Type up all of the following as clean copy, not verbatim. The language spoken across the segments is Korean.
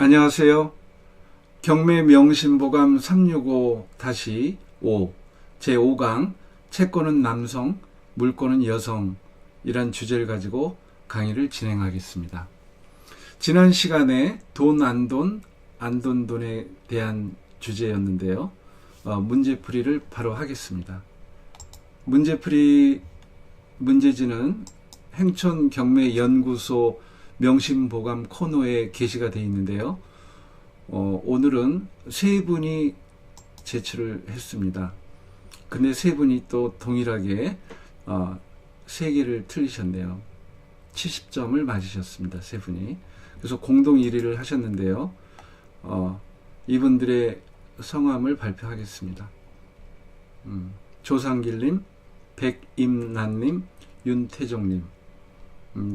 안녕하세요. 경매 명심보감 365-5 제5강 채권은 남성, 물권은 여성 이란 주제를 가지고 강의를 진행하겠습니다. 지난 시간에 돈, 안돈, 안돈돈에 대한 주제였는데요. 문제풀이를 바로 하겠습니다. 문제풀이 문제지는 행천경매연구소 명심보감 코너에 게시가 되어 있는데요. 오늘은 세 분이 제출을 했습니다. 근데 세 분이 또 동일하게 세 개를 틀리셨네요. 70점을 맞으셨습니다. 세 분이. 그래서 공동 1위를 하셨는데요. 이분들의 성함을 발표하겠습니다. 조상길님, 백임란님, 윤태종님.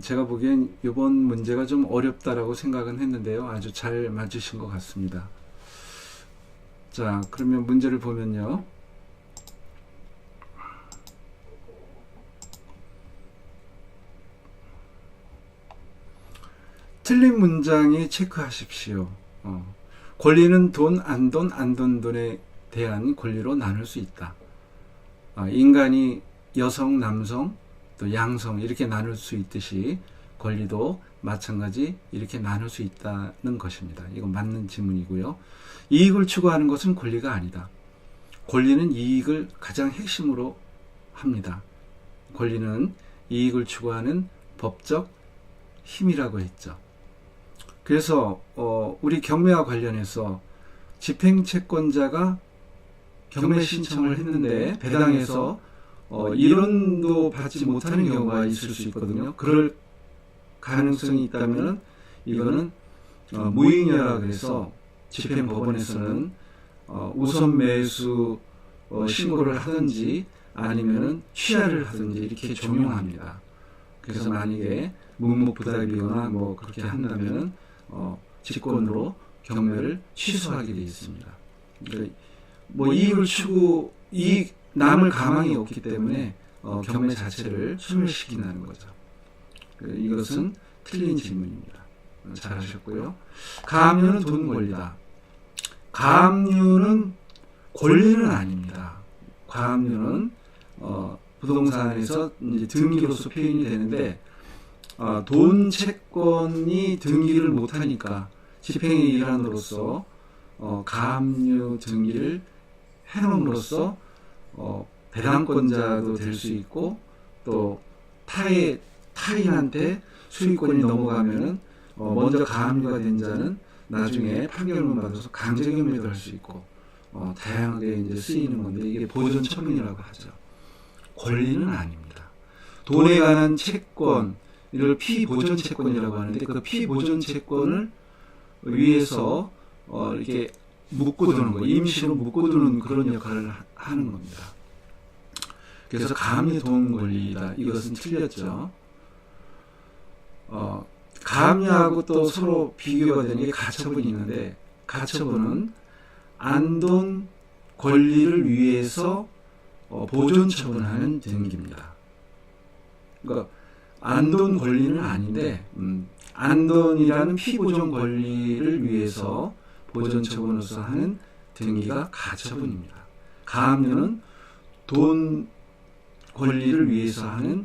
제가 보기엔 이번 문제가 좀 어렵다라고 생각은 했는데요. 아주 잘 맞으신 것 같습니다. 자, 그러면 문제를 보면요. 틀린 문장이 체크하십시오. 권리는 돈, 안돈, 안돈돈에 대한 권리로 나눌 수 있다. 인간이 여성, 남성, 또 양성 이렇게 나눌 수 있듯이 권리도 마찬가지 이렇게 나눌 수 있다는 것입니다. 이건 맞는 질문이고요. 이익을 추구하는 것은 권리가 아니다. 권리는 이익을 가장 핵심으로 합니다. 권리는 이익을 추구하는 법적 힘이라고 했죠. 그래서 우리 경매와 관련해서 집행채권자가 경매 신청을 했는데 배당에서 1원도 받지 못하는 경우가 있을 수 있거든요. 그럴 가능성이 있다면 이거는 무익녀라 그래서 집행법원에서는 우선 매수 신고를 하든지 아니면은 취하를 하든지 이렇게 종용합니다. 그래서 만약에 묵묵부답이거나 뭐 그렇게 한다면은 직권으로 경매를 취소하게 되어 있습니다. 그러니까 뭐 이익을 추구 남을 가망이 없기 때문에 경매 자체를 소멸시킨다는 거죠. 이것은 틀린 질문입니다. 잘하셨고요. 가압류는 돈 권리다. 가압류는 권리는 아닙니다. 가압류는 부동산에서 이제 등기로서 표현이 되는데 돈 채권이 등기를 못하니까 집행의 일환으로서 가압류 등기를 해놓음으로써 배당권자도 될 수 있고 또 타인한테 수익권이 넘어가면은 먼저 가압류가 된 자는 나중에 판결문 받아서 강제경매도 할 수 있고 다양하게 이제 쓰이는 건데 이게 보존처분이라고 하죠. 권리는 아닙니다. 돈에 관한 채권 이걸 피보존채권이라고 하는데 그 피보존채권을 위해서 이렇게 묶어두는 거, 임시로 묶어두는 그런 역할을 하는 겁니다. 그래서 가압류 돈 권리다. 이것은 틀렸죠. 가압류하고 또 서로 비교가 되는 게 가처분이 있는데 가처분은 안돈 권리를 위해서 보존 처분하는 등기입니다. 그러니까 안돈 권리는 아닌데 안돈이라는 피보존 권리를 위해서 보존 처분으로서 하는 등기가 가처분입니다. 가압류는 돈 권리를 위해서 하는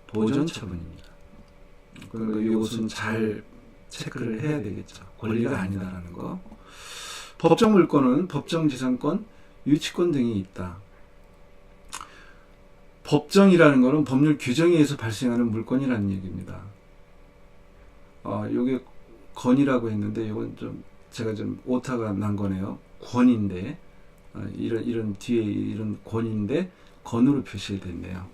보존 처분입니다. 그러니까 이것은 잘 체크를 해야 되겠죠. 권리가 아니다라는 거. 법정 물권은 법정지상권, 유치권 등이 있다. 법정이라는 것은 법률 규정에 의해서 발생하는 물권이라는 얘기입니다. 요게 건이라고 했는데 이건 좀 제가 좀 오타가 난 거네요. 권인데 이런 뒤에 이런 권인데 건으로 표시됐네요.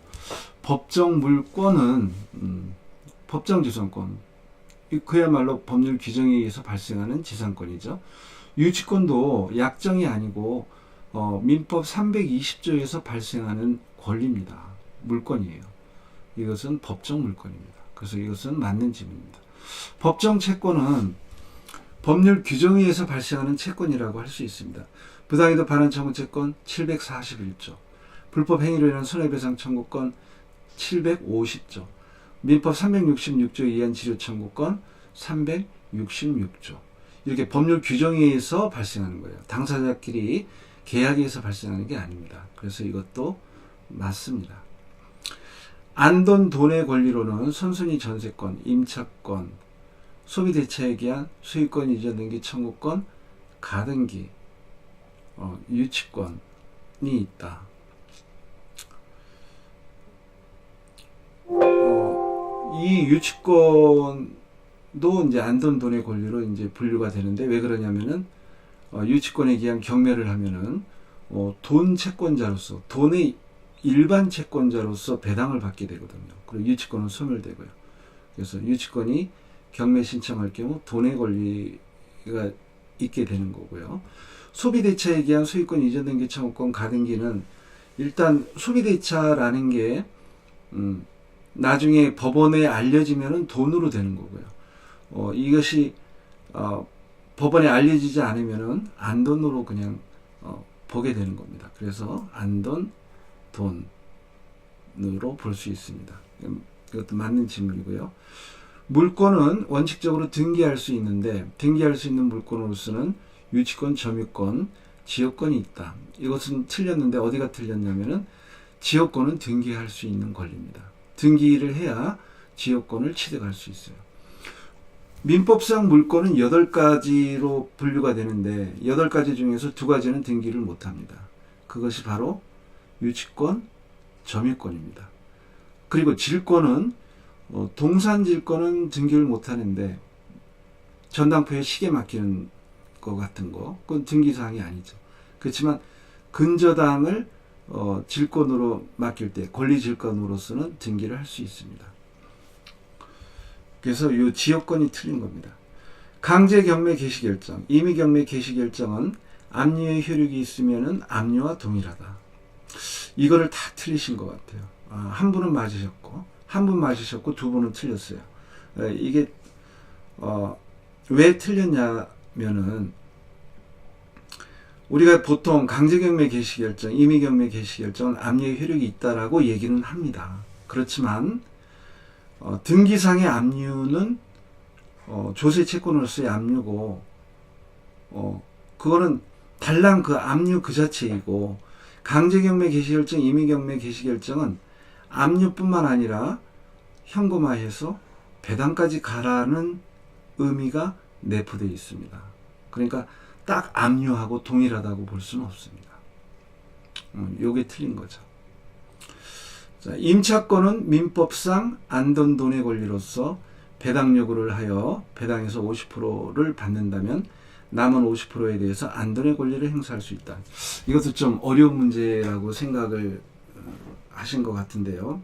법정 물권은 법정 지상권, 그야말로 법률 규정에 의해서 발생하는 지상권이죠. 유치권도 약정이 아니고 민법 320조에서 발생하는 권리입니다. 물권이에요. 이것은 법정 물권입니다. 그래서 이것은 맞는 질문입니다. 법정 채권은 법률 규정에 의해서 발생하는 채권이라고 할 수 있습니다. 부당이득 반환 청구 채권 741조, 불법 행위로 인한 손해배상 청구권 750조, 민법 366조 이한 지료 청구권 366조. 이렇게 법률 규정에 의해서 발생하는 거예요. 당사자끼리 계약에 의해서 발생하는 게 아닙니다. 그래서 이것도 맞습니다. 안돈 돈의 권리로는 선순위 전세권, 임차권, 소비대차에 기한 소유권 이전 등기 청구권, 가등기, 유치권이 있다. 이 유치권도 이제 안돈 돈의 권리로 이제 분류가 되는데, 왜 그러냐면은 유치권에 기한 경매를 하면은 돈 채권자로서, 돈의 일반 채권자로서 배당을 받게 되거든요. 그리고 유치권은 소멸되고요. 그래서 유치권이 경매 신청할 경우 돈의 권리가 있게 되는 거고요. 소비대차에 기한 소유권 이전 등기 청구권 가등기는 일단 소비대차라는 게 나중에 법원에 알려지면은 돈으로 되는 거고요. 이것이 법원에 알려지지 않으면은 안돈으로 그냥 보게 되는 겁니다. 그래서 안돈 돈으로 볼 수 있습니다. 이것도 맞는 질문이고요. 물권은 원칙적으로 등기할 수 있는데, 등기할 수 있는 물권으로서는 유치권, 점유권, 지역권이 있다. 이것은 틀렸는데 어디가 틀렸냐면은 지역권은 등기할 수 있는 권리입니다. 등기를 해야 지역권을 취득할 수 있어요. 민법상 물권은 8가지로 분류가 되는데 8가지 중에서 2가지는 등기를 못합니다. 그것이 바로 유치권, 점유권입니다. 그리고 질권은 동산질권은 등기를 못하는데 전당포에 시계 맡기는 것 같은 거, 그건 등기사항이 아니죠. 그렇지만 근저당을 질권으로 맡길 때 권리질권으로서는 등기를 할 수 있습니다. 그래서 이 지역권이 틀린 겁니다. 강제경매 개시결정, 임의경매 개시결정은 압류의 효력이 있으면 압류와 동일하다. 이거를 다 틀리신 것 같아요. 한 분은 맞으셨고, 한 분 맞으셨고, 2분은 틀렸어요. 이게 왜 틀렸냐면은 우리가 보통 강제경매 개시결정, 임의경매 개시결정은 압류의 효력이 있다라고 얘기는 합니다. 그렇지만 등기상의 압류는 조세채권으로서의 압류고, 그거는 달랑 그 압류 그 자체이고, 강제경매 개시결정, 임의경매 개시결정은 압류뿐만 아니라 현금화해서 배당까지 가라는 의미가 내포되어 있습니다. 그러니까 딱 압류하고 동일하다고 볼 수는 없습니다. 요게 틀린 거죠. 자, 임차권은 민법상 안돈 돈의 권리로서 배당 요구를 하여 배당에서 50%를 받는다면 남은 50%에 대해서 안돈의 권리를 행사할 수 있다. 이것도 좀 어려운 문제라고 생각을 하신 것 같은데요.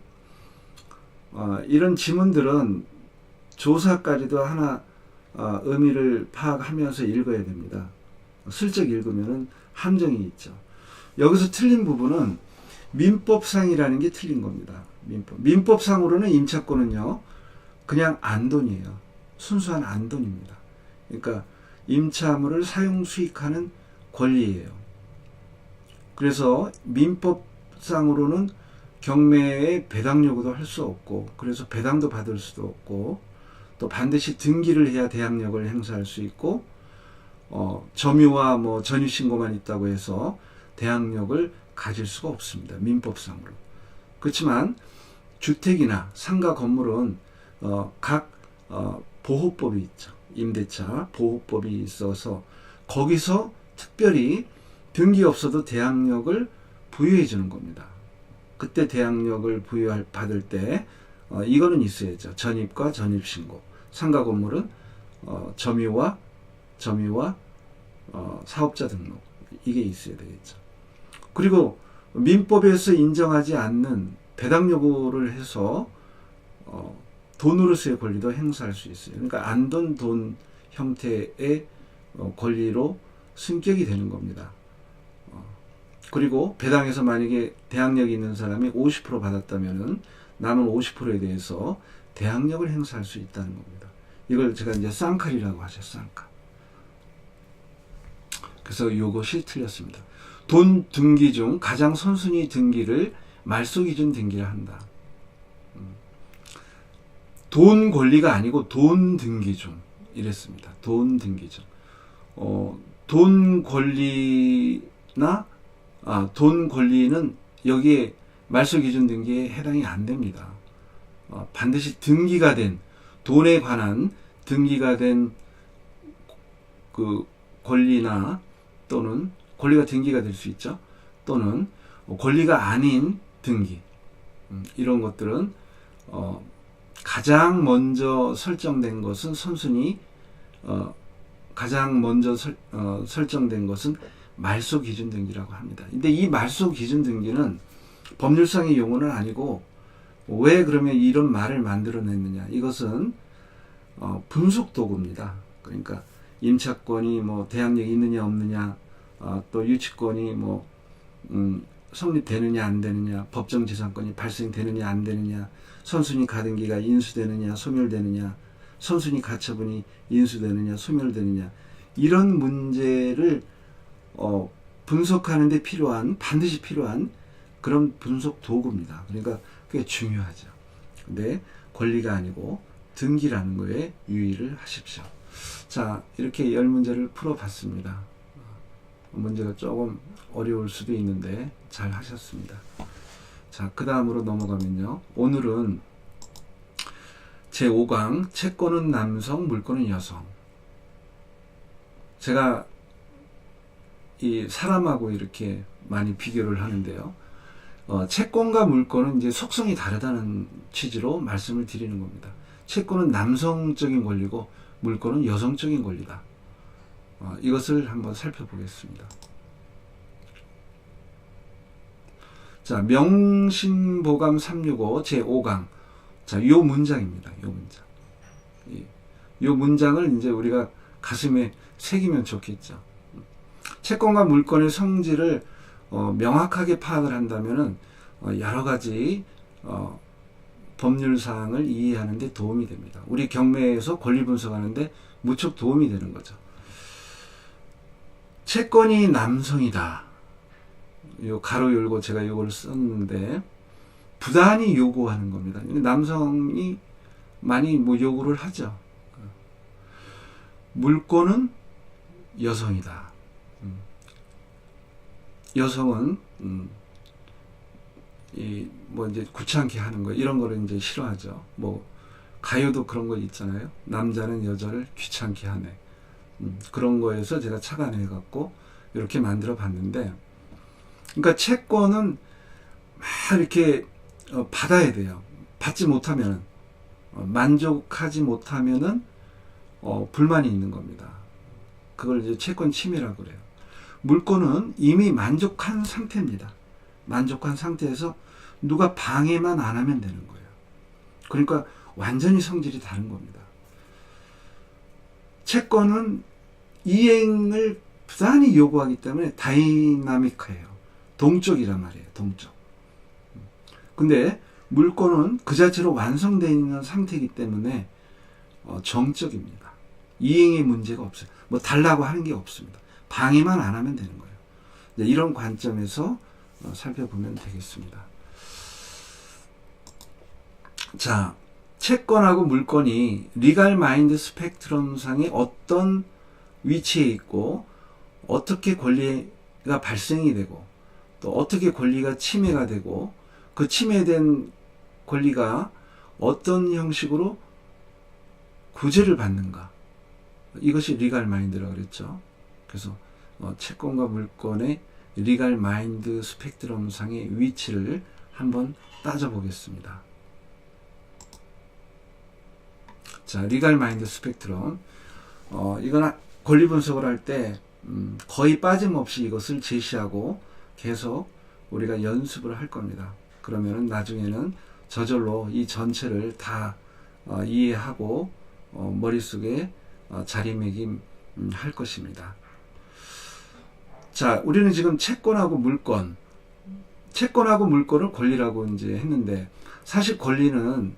이런 지문들은 조사까지도 하나 의미를 파악하면서 읽어야 됩니다. 슬쩍 읽으면 함정이 있죠. 여기서 틀린 부분은 민법상이라는 게 틀린 겁니다. 민법상으로는 임차권은요, 그냥 안돈이에요. 순수한 안돈입니다. 그러니까 임차물을 사용 수익하는 권리예요. 그래서 민법상으로는 경매에 배당 요구도 할 수 없고, 그래서 배당도 받을 수도 없고, 또 반드시 등기를 해야 대항력을 행사할 수 있고, 점유와 전유 신고만 있다고 해서 대항력을 가질 수가 없습니다. 민법상으로. 그렇지만 주택이나 상가 건물은 각 보호법이 있죠. 임대차 보호법이 있어서 거기서 특별히 등기 없어도 대항력을 부여해 주는 겁니다. 그때 대항력을 부여받을 때 이거는 있어야죠. 전입과 전입신고. 상가 건물은 점유와 사업자 등록, 이게 있어야 되겠죠. 그리고 민법에서 인정하지 않는 배당 요구를 해서 돈으로서의 권리도 행사할 수 있어요. 그러니까 안돈 돈 형태의 권리로 승격이 되는 겁니다. 그리고 배당에서 만약에 대항력이 있는 사람이 50% 받았다면은 남은 50%에 대해서 대항력을 행사할 수 있다는 겁니다. 이걸 제가 이제 쌍칼이라고 하죠. 쌍칼. 그래서 이것이 틀렸습니다. 돈 등기 중 가장 선순위 등기를 말소 기준 등기를 한다. 돈 권리가 아니고 돈 등기 중 이랬습니다. 돈 등기 중. 돈 권리나 돈 권리는 여기에 말소기준 등기에 해당이 안 됩니다. 반드시 등기가 된 돈에 관한 등기가 된 그 권리나 또는 권리가 등기가 될 수 있죠. 또는 권리가 아닌 등기 이런 것들은 가장 먼저 설정된 것은 말소기준등기라고 합니다. 근데 이 말소기준등기는 법률상의 용어는 아니고 왜 그러면 이런 말을 만들어냈느냐? 이것은 분속도구입니다. 그러니까 임차권이 뭐 대항력이 있느냐 없느냐, 또 유치권이 뭐 성립되느냐 안 되느냐, 법정재산권이 발생되느냐 안 되느냐, 선순위 가등기가 인수되느냐 소멸되느냐, 선순위 가처분이 인수되느냐 소멸되느냐, 이런 문제를 분석하는 데 반드시 필요한 그런 분석 도구입니다. 그러니까 그게 중요하죠. 근데 권리가 아니고 등기라는 거에 유의를 하십시오. 자, 이렇게 10문제를 풀어봤습니다. 문제가 조금 어려울 수도 있는데 잘 하셨습니다. 자, 그 다음으로 넘어가면요. 오늘은 제5강 채권은 남성, 물권은 여성. 제가 이 사람하고 이렇게 많이 비교를 하는데요. 채권과 물권은 이제 속성이 다르다는 취지로 말씀을 드리는 겁니다. 채권은 남성적인 권리고 물권은 여성적인 권리다. 이것을 한번 살펴보겠습니다. 자, 명신보감 365 제5강. 자, 요 문장입니다. 요 문장. 요 문장을 이제 우리가 가슴에 새기면 좋겠죠. 채권과 물권의 성질을 명확하게 파악을 한다면은 여러 가지 법률 사항을 이해하는 데 도움이 됩니다. 우리 경매에서 권리 분석하는데 무척 도움이 되는 거죠. 채권이 남성이다. 요 가로 열고 제가 요걸 썼는데 부단히 요구하는 겁니다. 남성이 많이 뭐 요구를 하죠. 물권은 여성이다. 여성은 뭐 이제 귀찮게 하는 거 이런 거를 이제 싫어하죠. 뭐 가요도 그런 거 있잖아요. 남자는 여자를 귀찮게 하네. 그런 거에서 제가 착안해 갖고 이렇게 만들어 봤는데, 그러니까 채권은 막 이렇게 받아야 돼요. 받지 못하면은 만족하지 못하면은 불만이 있는 겁니다. 그걸 이제 채권 침해라고 그래요. 물권은 이미 만족한 상태입니다. 만족한 상태에서 누가 방해만 안 하면 되는 거예요. 그러니까 완전히 성질이 다른 겁니다. 채권은 이행을 부단히 요구하기 때문에 다이나믹해요. 동적이란 말이에요. 동적. 근데 물권은 그 자체로 완성되어 있는 상태이기 때문에 정적입니다. 이행에 문제가 없어요. 뭐 달라고 하는 게 없습니다. 방해만 안 하면 되는 거예요. 이런 관점에서 살펴보면 되겠습니다. 자, 채권하고 물권이 리갈 마인드 스펙트럼 상에 어떤 위치에 있고 어떻게 권리가 발생이 되고 또 어떻게 권리가 침해가 되고 그 침해된 권리가 어떤 형식으로 구제를 받는가, 이것이 리갈 마인드라고 그랬죠. 그래서 채권과 물권의 리갈 마인드 스펙트럼 상의 위치를 한번 따져보겠습니다. 자, 리갈 마인드 스펙트럼. 이건 권리 분석을 할 때 거의 빠짐없이 이것을 제시하고 계속 우리가 연습을 할 겁니다. 그러면은 나중에는 저절로 이 전체를 다 이해하고 머릿속에 자리매김할 것입니다. 자, 우리는 지금 채권하고 물권을 권리라고 이제 했는데, 사실 권리는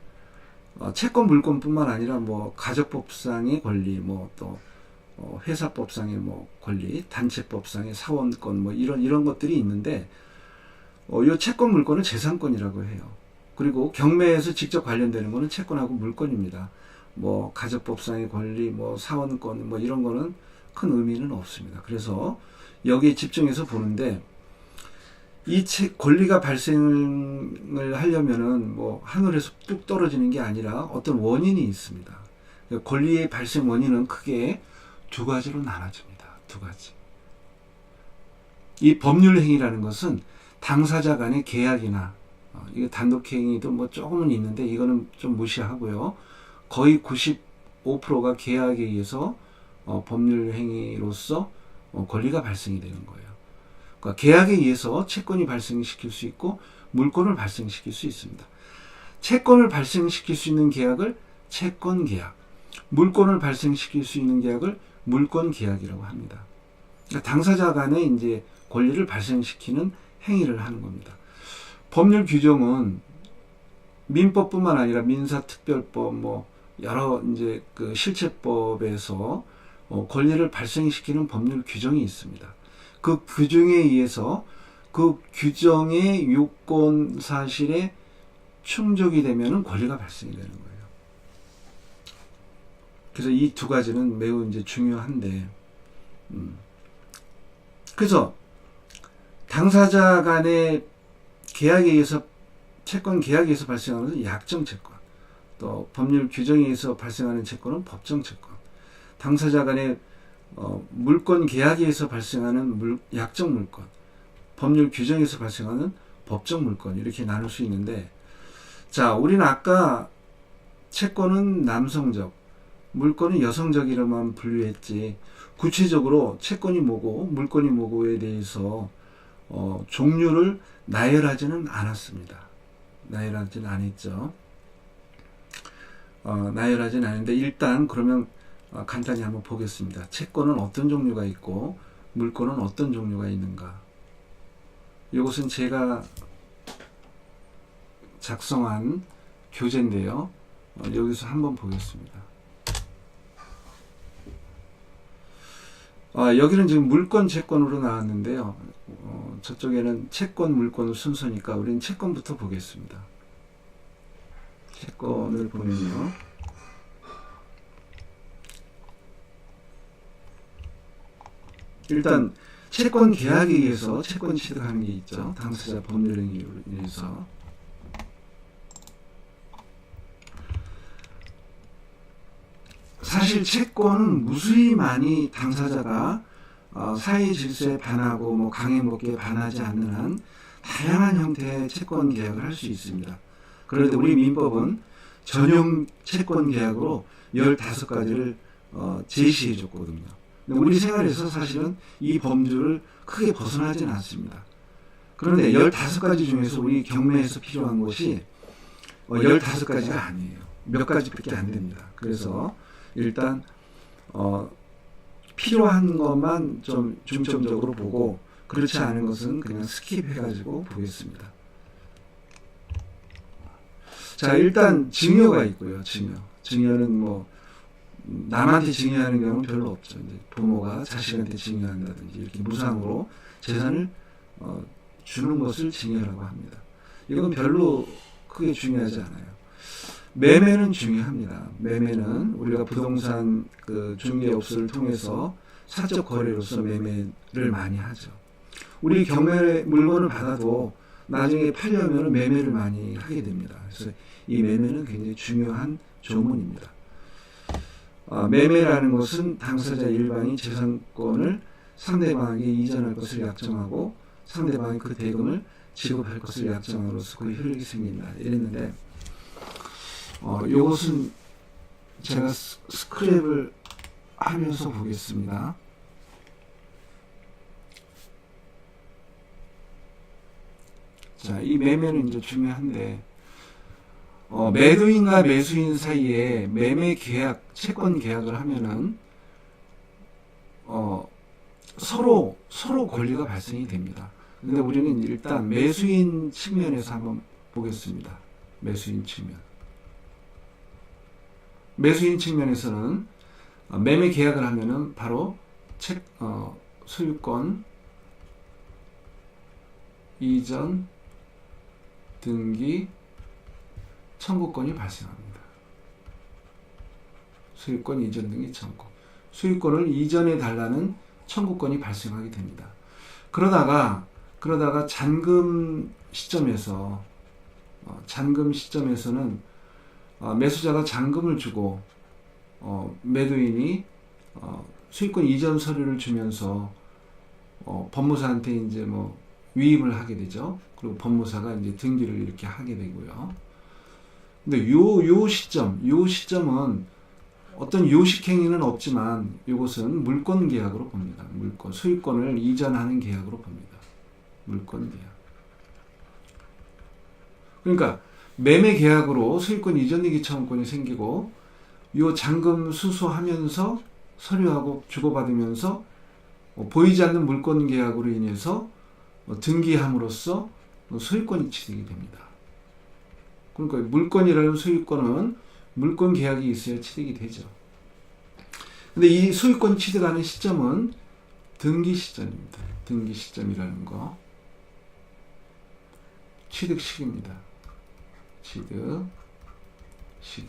채권 물권뿐만 아니라 뭐 가족법상의 권리, 뭐 또 회사법상의 뭐 권리, 단체법상의 사원권, 뭐 이런 것들이 있는데, 요 채권 물권은 재산권이라고 해요. 그리고 경매에서 직접 관련되는 거는 채권하고 물권입니다. 뭐 가족법상의 권리, 뭐 사원권, 뭐 이런 거는 큰 의미는 없습니다. 그래서 여기에 집중해서 보는데 이 권리가 발생을 하려면은 뭐 하늘에서 뚝 떨어지는 게 아니라 어떤 원인이 있습니다. 권리의 발생 원인은 크게 두 가지로 나눠집니다. 두 가지. 이 법률 행위라는 것은 당사자 간의 계약이나 이거 단독 행위도 뭐 조금은 있는데 이거는 좀 무시하고요. 거의 95%가 계약에 의해서 법률 행위로서 권리가 발생이 되는 거예요. 그러니까 계약에 의해서 채권이 발생시킬 수 있고 물권을 발생시킬 수 있습니다. 채권을 발생시킬 수 있는 계약을 채권 계약, 물권을 발생시킬 수 있는 계약을 물권 계약이라고 합니다. 그러니까 당사자 간에 이제 권리를 발생시키는 행위를 하는 겁니다. 법률 규정은 민법뿐만 아니라 민사특별법, 뭐 여러 이제 그 실체법에서 권리를 발생시키는 법률 규정이 있습니다. 그 규정에 의해서 그 규정의 요건 사실에 충족이 되면은 권리가 발생이 되는 거예요. 그래서 이 두 가지는 매우 이제 중요한데, 그래서 당사자 간의 계약에 의해서 채권 계약에 의해서 발생하는 것은 약정 채권, 또 법률 규정에 의해서 발생하는 채권은 법정 채권, 당사자 간의 물권 계약에 의해서 발생하는 약정 물권, 법률 규정에서 발생하는 법정 물권, 이렇게 나눌 수 있는데, 자, 우리는 아까 채권은 남성적, 물권은 여성적이라만 분류했지, 구체적으로 채권이 뭐고 물권이 뭐고에 대해서 종류를 나열하지는 않았습니다. 나열하지는 않았죠. 나열하지는 않은데 일단 그러면 간단히 한번 보겠습니다. 채권은 어떤 종류가 있고 물권은 어떤 종류가 있는가. 이것은 제가 작성한 교재인데요. 여기서 한번 보겠습니다. 여기는 지금 물권, 채권으로 나왔는데요. 저쪽에는 채권, 물권 순서니까 우리는 채권부터 보겠습니다. 채권을 보면요. 일단 채권 계약에 의해서 채권 취득하는 게 있죠. 당사자 법률 행위로 인해서. 사실 채권은 무수히 많이 당사자가 사회 질서에 반하고 뭐 강행복기에 반하지 않는 한 다양한 형태의 채권 계약을 할 수 있습니다. 그런데 우리 민법은 전용 채권 계약으로 15가지를 제시해 줬거든요. 근데 우리 생활에서 사실은 이 범주를 크게 벗어나지는 않습니다. 그런데 15가지 중에서 우리 경매에서 필요한 것이 15가지가 아니에요. 몇 가지밖에 안 됩니다. 그래서 일단 필요한 것만 좀 중점적으로 보고 그렇지 않은 것은 그냥 스킵해가지고 보겠습니다. 자, 일단 증여가 있고요. 증여는 뭐 남한테 증여하는 경우는 별로 없죠. 이제 부모가 자식한테 증여한다든지 이렇게 무상으로 재산을 주는 것을 증여라고 합니다. 이건 별로 크게 중요하지 않아요. 매매는 중요합니다. 매매는 우리가 부동산 그 중개업소를 통해서 사적 거래로서 매매를 많이 하죠. 우리 경매 물건을 받아도 나중에 팔려면 매매를 많이 하게 됩니다. 그래서 이 매매는 굉장히 중요한 조문입니다. 매매라는 것은 당사자 일방이 재산권을 상대방에게 이전할 것을 약정하고 상대방이 그 대금을 지급할 것을 약정함으로써 그 효력이 생긴다. 이랬는데 이것은 제가 스크랩을 하면서 보겠습니다. 자, 이 매매는 이제 중요한데 매도인과 매수인 사이에 매매 계약, 채권 계약을 하면은 서로 권리가 발생이 됩니다. 근데 우리는 일단 매수인 측면에서 한번 보겠습니다. 매수인 측면. 매수인 측면에서는 매매 계약을 하면은 바로 소유권 이전 등기 청구권이 발생합니다. 소유권 이전 등기 청구. 소유권을 이전해 달라는 청구권이 발생하게 됩니다. 그러다가 잔금 시점에서는 매수자가 잔금을 주고 매도인이 소유권 이전 서류를 주면서 법무사한테 이제 뭐 위임을 하게 되죠. 그리고 법무사가 이제 등기를 이렇게 하게 되고요. 근데 요 시점은 어떤 요식행위는 없지만 이것은 물권 계약으로 봅니다. 소유권을 이전하는 계약으로 봅니다. 물권 계약. 그러니까 매매 계약으로 소유권 이전이기 청구권이 생기고 요 잔금 수수하면서 서류하고 주고받으면서 보이지 않는 물권 계약으로 인해서 등기함으로써 소유권이 취득이 됩니다. 그러니까 물권이라는 소유권은 물권 계약이 있어야 취득이 되죠. 근데 이 소유권 취득하는 시점은 등기 시점입니다. 등기 시점이라는 거. 취득 시기입니다. 취득 시기.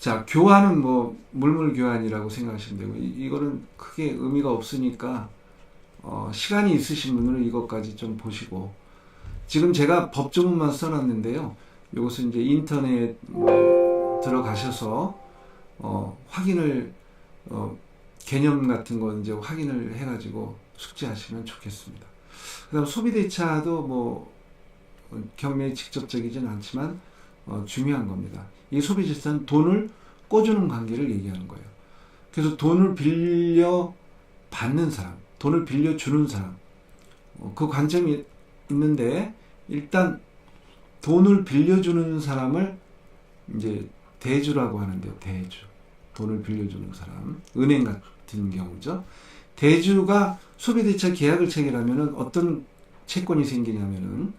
자, 교환은 뭐 물물 교환이라고 생각하시면 되고 이거는 크게 의미가 없으니까 시간이 있으신 분들은 이것까지 좀 보시고, 지금 제가 법조문만 써놨는데요. 이것은 이제 인터넷 들어가셔서 확인을 개념 같은 거 이제 확인을 해가지고 숙지하시면 좋겠습니다. 그다음 소비대차도 뭐 경매에 직접적이진 않지만 중요한 겁니다. 이 소비재차는 돈을 꿔주는 관계를 얘기하는 거예요. 그래서 돈을 빌려 받는 사람, 돈을 빌려 주는 사람, 그 관점이 있는데, 일단 돈을 빌려주는 사람을 이제 대주라고 하는데요. 대주. 돈을 빌려주는 사람. 은행 같은 경우죠. 대주가 소비대차 계약을 체결하면은 어떤 채권이 생기냐면은,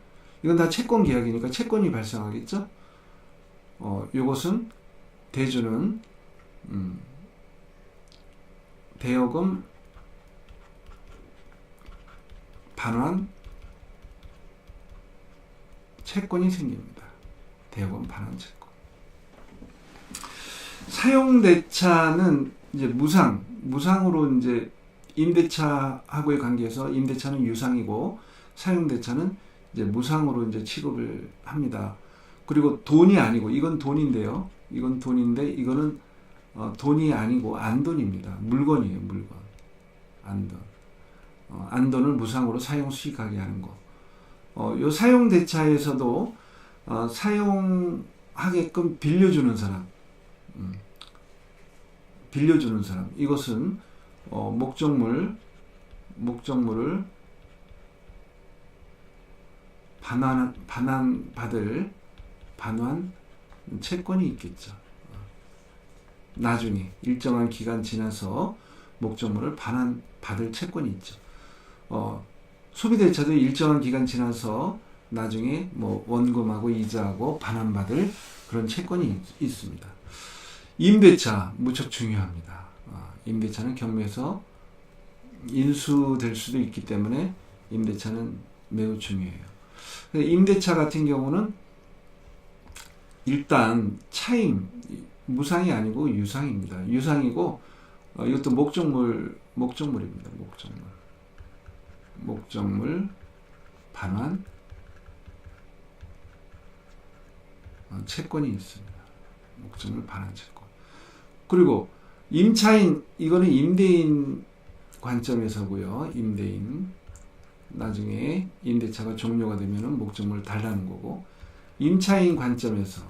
이건 다 채권 계약이니까 채권이 발생하겠죠. 요것은 대주는 대여금 반환 채권이 생깁니다. 대여금 반환 채권. 사용대차는 이제 무상으로 이제 임대차하고의 관계에서 임대차는 유상이고 사용대차는 이제 무상으로 이제 취급을 합니다. 그리고 돈이 아니고, 이건 돈인데요. 이건 돈인데 이거는 돈이 아니고 안돈입니다. 물건이에요, 물건. 안돈. 안돈을 무상으로 사용 수익하게 하는 거. 요 사용대차에서도 사용하게끔 빌려주는 사람, 이것은 목적물을 반환 채권이 있겠죠. 나중에 일정한 기간 지나서 목적물을 반환받을 채권이 있죠. 소비대차도 일정한 기간 지나서 나중에 뭐 원금하고 이자하고 반환받을 그런 채권이 있습니다. 임대차 무척 중요합니다. 임대차는 경매에서 인수될 수도 있기 때문에 임대차는 매우 중요해요. 임대차 같은 경우는 일단 차임, 무상이 아니고 유상입니다. 유상이고 이것도 목적물입니다. 목적물 반환 채권이 있습니다. 목적물 반환 채권. 그리고 임차인, 이거는 임대인 관점에서고요. 임대인, 나중에 임대차가 종료가 되면은 목적물을 달라는 거고, 임차인 관점에서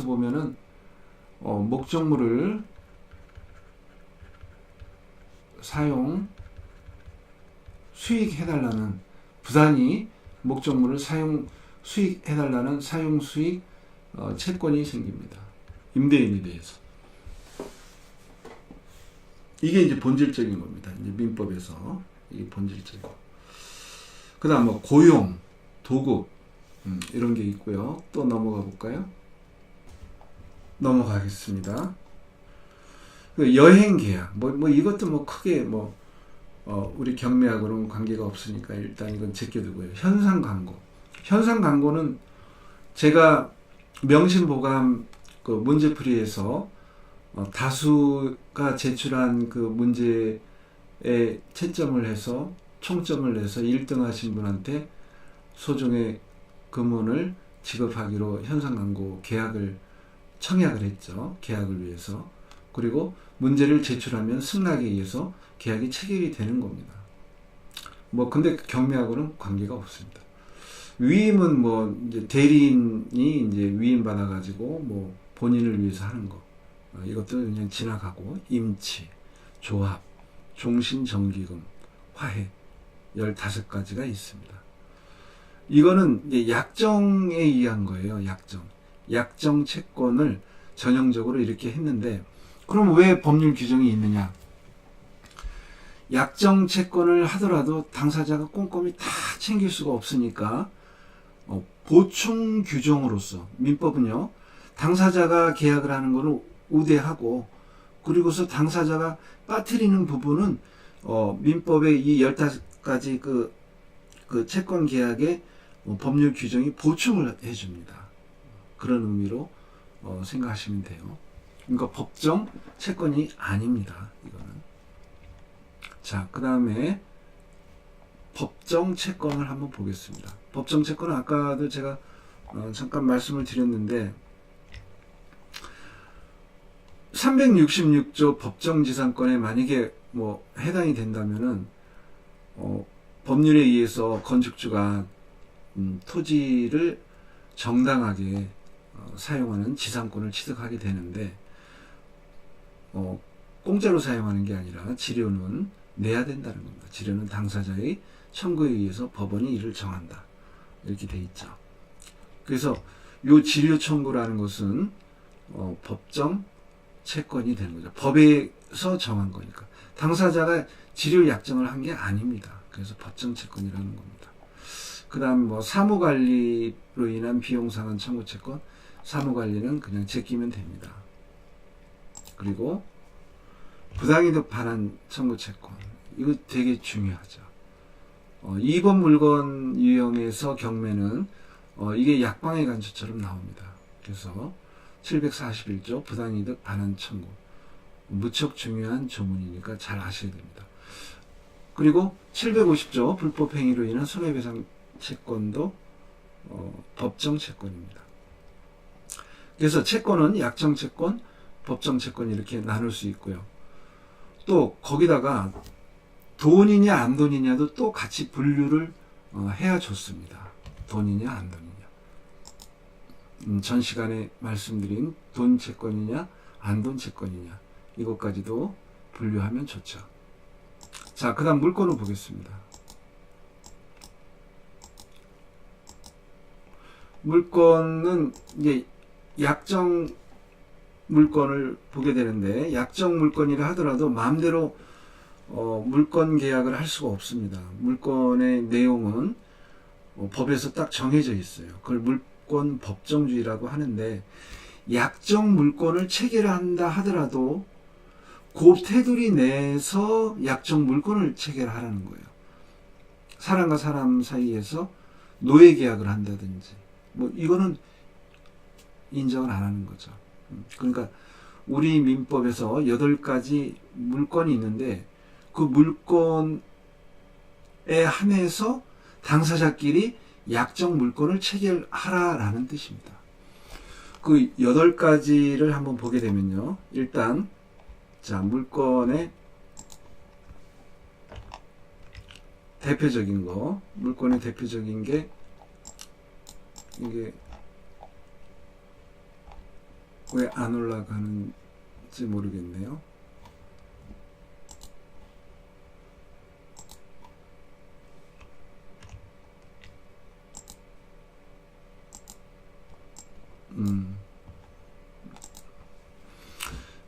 보면은 목적물을 사용 수익해달라는, 부단히 목적물을 사용 수익해달라는 사용 수익 채권이 생깁니다. 임대인에 대해서. 이게 이제 본질적인 겁니다. 이제 민법에서 이게 본질적인. 그다음 뭐 고용, 도급 이런 게 있고요. 또 넘어가 볼까요? 넘어가겠습니다. 그 여행 계약, 뭐 이것도 뭐 크게 우리 경매하고는 관계가 없으니까 일단 이건 제껴두고요. 현상 광고. 현상 광고는 제가 명심보감 그 문제풀이에서 다수가 제출한 그 문제에 채점을 해서 총점을 내서 1등 하신 분한테 소정의 금원을 지급하기로 현상광고 계약을 청약을 했죠. 계약을 위해서. 그리고 문제를 제출하면 승낙에 의해서 계약이 체결이 되는 겁니다. 뭐 근데 경매하고는 관계가 없습니다. 위임은 뭐 이제 대리인이 이제 위임 받아가지고 뭐 본인을 위해서 하는 거, 이것도 그냥 지나가고, 임치, 조합, 종신정기금, 화해 15가지가 있습니다. 이거는 이제 약정에 의한 거예요. 약정 채권을 전형적으로 이렇게 했는데, 그럼 왜 법률 규정이 있느냐? 약정 채권을 하더라도 당사자가 꼼꼼히 다 챙길 수가 없으니까 보충 규정으로서 민법은요, 당사자가 계약을 하는 거를 우대하고, 그리고서 당사자가 빠뜨리는 부분은 민법의 이 15가지 그 채권 계약에 법률 규정이 보충을 해줍니다. 그런 의미로 생각하시면 돼요. 그러니까 법정 채권이 아닙니다. 이거는. 자, 그 다음에 법정 채권을 한번 보겠습니다. 법정 채권은 아까도 제가 잠깐 말씀을 드렸는데, 366조 법정지상권에 만약에 뭐 해당이 된다면은 법률에 의해서 건축주가 토지를 정당하게 사용하는 지상권을 취득하게 되는데, 공짜로 사용하는 게 아니라 지료는 내야 된다는 겁니다. 지료는 당사자의 청구에 의해서 법원이 이를 정한다. 이렇게 돼 있죠. 그래서 요 지료 청구라는 것은 법정 채권이 되는 거죠. 법에서 정한 거니까. 당사자가 지료 약정을 한 게 아닙니다. 그래서 법정 채권이라는 겁니다. 그 다음 뭐 사무관리로 인한 비용상환 청구 채권, 사무관리는 그냥 제끼면 됩니다. 그리고 부당이득 반환 청구 채권, 이거 되게 중요하죠. 2번 물건 유형에서 경매는 이게 약방의 간주처럼 나옵니다. 그래서 741조 부당이득 반환 청구, 무척 중요한 조문이니까 잘 아셔야 됩니다. 그리고 750조 불법행위로 인한 손해배상 채권도 법정 채권입니다. 그래서 채권은 약정 채권, 법정 채권 이렇게 나눌 수 있고요. 또 거기다가 돈이냐 안 돈이냐도 또 같이 분류를 해야 좋습니다. 돈이냐 안 돈이냐. 전 시간에 말씀드린 돈 채권이냐 안 돈 채권이냐, 이것까지도 분류하면 좋죠. 자, 그 다음 물건을 보겠습니다. 물건은 이제 약정 물건을 보게 되는데, 약정 물건이라 하더라도 마음대로 물건 계약을 할 수가 없습니다. 물건의 내용은 법에서 딱 정해져 있어요. 그걸 물건 법정주의라고 하는데, 약정 물건을 체결한다 하더라도 그 테두리 내에서 약정 물건을 체결하라는 거예요. 사람과 사람 사이에서 노예 계약을 한다든지 뭐 이거는 인정을 안 하는 거죠. 그러니까 우리 민법에서 8가지 물건이 있는데, 그 물건에 한해서 당사자끼리 약정 물건을 체결하라라는 뜻입니다. 그 8가지를 한번 보게 되면요. 일단 자, 물건의 대표적인 거, 물건의 대표적인 게 이게 왜 안 올라가는지 모르겠네요.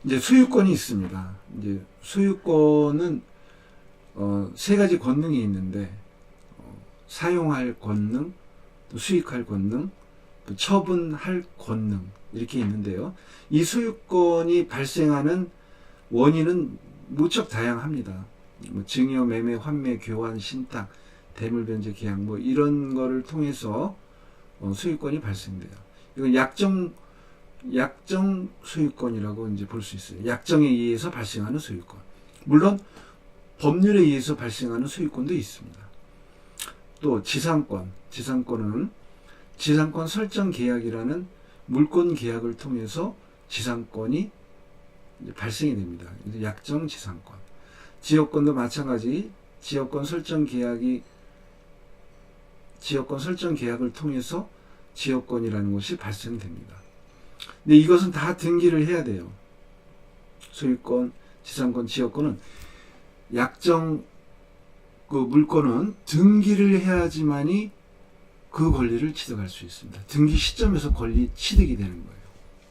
이제 소유권이 있습니다. 이제 소유권은 3가지 권능이 있는데, 사용할 권능, 또 수익할 권능, 또 처분할 권능, 이렇게 있는데요. 이 소유권이 발생하는 원인은 무척 다양합니다. 뭐 증여, 매매, 환매, 교환, 신탁, 대물 변제 계약, 뭐 이런 거를 통해서 소유권이 발생돼요. 이건 약정 약정 소유권이라고 이제 볼 수 있어요. 약정에 의해서 발생하는 소유권. 물론 법률에 의해서 발생하는 소유권도 있습니다. 또 지상권은 지상권 설정 계약이라는 물권 계약을 통해서 지상권이 발생이 됩니다. 약정 지상권. 지역권도 마찬가지. 지역권 설정 계약을 통해서 지역권이라는 것이 발생됩니다. 근데 이것은 다 등기를 해야 돼요. 소유권, 지상권, 지역권은 약정 그 물권은 등기를 해야지만이 그 권리를 취득할 수 있습니다. 등기 시점에서 권리 취득이 되는 거예요.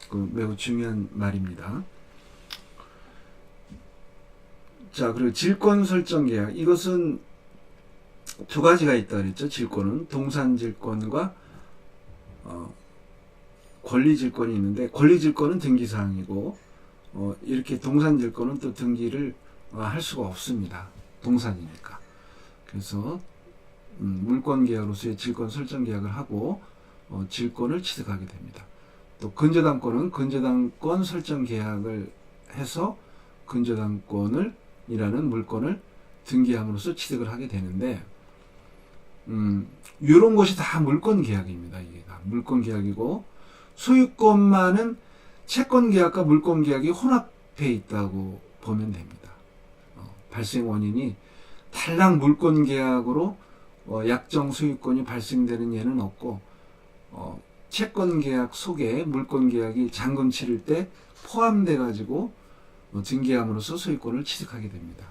그 매우 중요한 말입니다. 자, 그리고 질권 설정 계약. 이것은 두 가지가 있다 그랬죠. 질권은 동산질권과 권리질권이 있는데, 권리질권은 등기사항이고 이렇게 동산질권은 또 등기를 할 수가 없습니다. 동산이니까. 그래서 물권 계약으로서의 질권 설정 계약을 하고 질권을 취득하게 됩니다. 또 근저당권은 근저당권 설정 계약을 해서 근저당권을 이라는 물권을 등기함으로써 취득을 하게 되는데, 이런 것이 다 물권 계약입니다. 이게 다 물권 계약이고, 소유권만은 채권 계약과 물권 계약이 혼합해 있다고 보면 됩니다. 발생 원인이 탈락 물권 계약으로 약정 소유권이 발생되는 예는 없고, 채권 계약 속에 물권 계약이 잔금 치를 때 포함돼 가지고 등기함으로써 소유권을 취득하게 됩니다.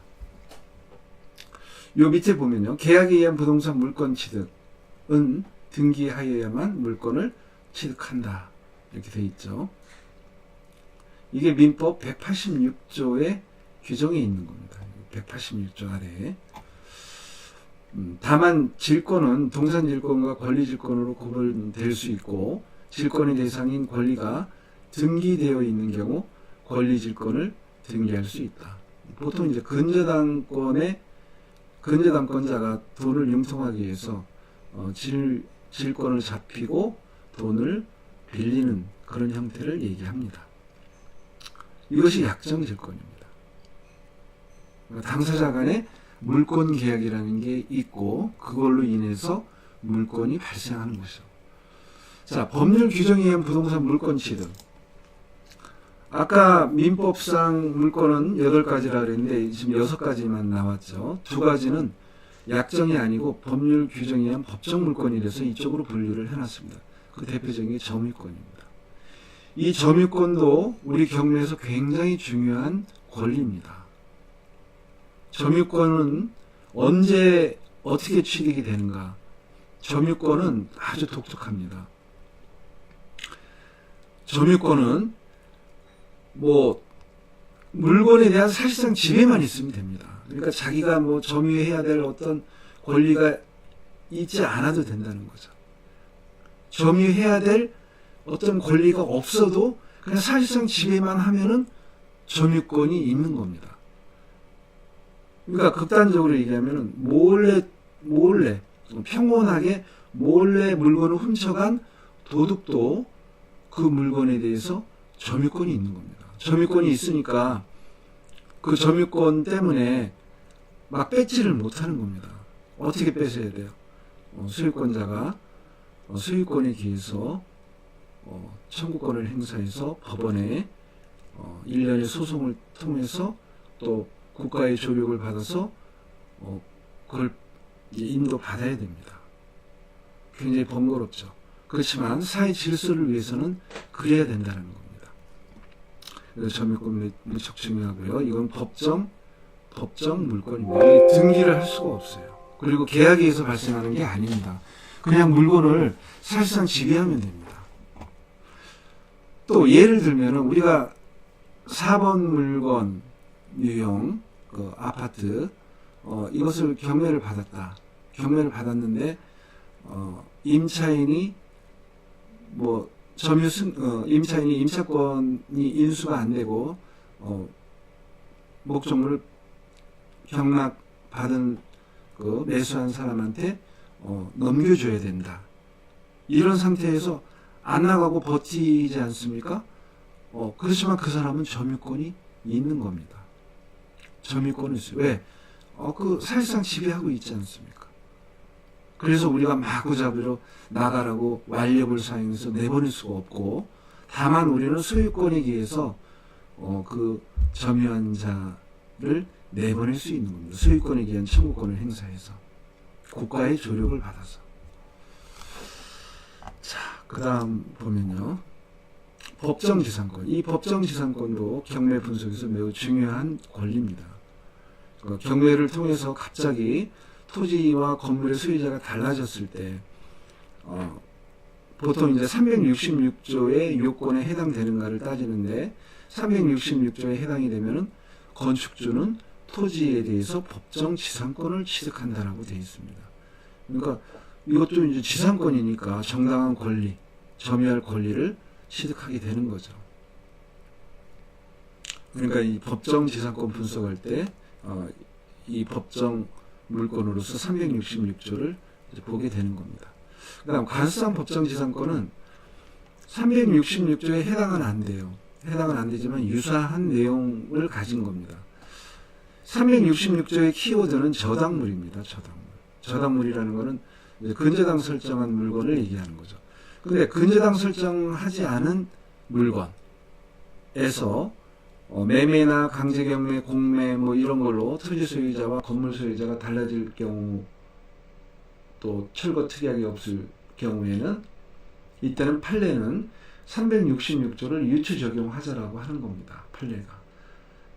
요 밑에 보면요, 계약에 의한 부동산 물권 취득은 등기하여야만 물권을 취득한다, 이렇게 돼 있죠. 이게 민법 186조에 규정에 있는 겁니다. 186조 아래에. 다만 질권은 동산질권과 권리질권으로 구분될 수 있고, 질권의 대상인 권리가 등기되어 있는 경우 권리질권을 등기할 수 있다. 보통 이제 근저당권자가 돈을 융통하기 위해서 질권을 잡히고 돈을 빌리는 그런 형태를 얘기합니다. 이것이 약정질권입니다. 당사자 간에 물권 계약이라는 게 있고, 그걸로 인해서 물권이 발생하는 것이죠. 자, 법률 규정에 의한 부동산 물권 취득. 아까 민법상 물권은 8가지라 그랬는데 지금 6가지만 나왔죠. 2가지는 약정이 아니고 법률 규정에 의한 법정 물권이라서 이쪽으로 분류를 해놨습니다. 그 대표적인 게 점유권입니다. 이 점유권도 우리 경매에서 굉장히 중요한 권리입니다. 점유권은 언제 어떻게 취득이 되는가? 점유권은 아주 독특합니다. 점유권은 물건에 대한 사실상 지배만 있으면 됩니다. 그러니까 자기가 점유해야 될 어떤 권리가 있지 않아도 된다는 거죠. 점유해야 될 어떤 권리가 없어도 그냥 사실상 지배만 하면은 점유권이 있는 겁니다. 그러니까 극단적으로 얘기하면은 몰래 평온하게 몰래 물건을 훔쳐간 도둑도 그 물건에 대해서 점유권이 있는 겁니다. 점유권이 있으니까 그 점유권 때문에 막 뺏지를 못하는 겁니다. 어떻게 뺏어야 돼요? 소유권자가 소유권에 기해서 청구권을 행사해서 법원에 일련의 소송을 통해서 또 국가의 조력을 받아서 그걸 인도받아야 됩니다. 굉장히 번거롭죠. 그렇지만 사회 질서를 위해서는 그래야 된다는 겁니다. 그래서 점유권 무척 중요하고요. 이건 법정 물권입니다. 등기를 할 수가 없어요. 그리고 계약에 의해서 발생하는 게 아닙니다. 그냥 물건을 사실상 지배하면 됩니다. 또 예를 들면 우리가 4번 물건 유형 아파트 이것을 경매를 받았다. 경매를 받았는데 임차인이 임차인이 임차권이 인수가 안 되고 목적물을 경락받은 매수한 사람한테 넘겨줘야 된다. 이런 상태에서 안 나가고 버티지 않습니까? 그렇지만 그 사람은 점유권이 있는 겁니다. 점유권이 있어요. 왜? 그 사실상 지배하고 있지 않습니까? 그래서 우리가 마구잡이로 나가라고 완력을 사용해서 내보낼 수가 없고, 다만 우리는 소유권에 의해서 그 점유한 자를 내보낼 수 있는 겁니다. 소유권에 의한 청구권을 행사해서 국가의 조력을 받아서. 자, 그 다음 보면요, 법정지상권. 이 법정지상권도 경매 분석에서 매우 중요한 권리입니다. 경매를 통해서 갑자기 토지와 건물의 소유자가 달라졌을 때 보통 이제 366조의 요건에 해당되는가를 따지는데, 366조에 해당이 되면은 건축주는 토지에 대해서 법정 지상권을 취득한다라고 되어 있습니다. 그러니까 이것도 이제 지상권이니까 정당한 권리, 점유할 권리를 취득하게 되는 거죠. 그러니까 이 법정 지상권 분석할 때 이 법정 물권으로서 366조를 보게 되는 겁니다. 그 다음 관수상 법정지상권은 366조에 해당은 안 돼요. 해당은 안 되지만 유사한 내용을 가진 겁니다. 366조의 키워드는 저당물입니다. 저당물. 저당물이라는 것은 근저당 설정한 물건을 얘기하는 거죠. 근데 근저당 설정하지 않은 물건에서 매매나 강제경매, 공매 뭐 이런 걸로 토지 소유자와 건물 소유자가 달라질 경우, 또 철거 특약이 없을 경우에는 이때는 판례는 366조를 유추 적용하자라고 하는 겁니다. 판례가.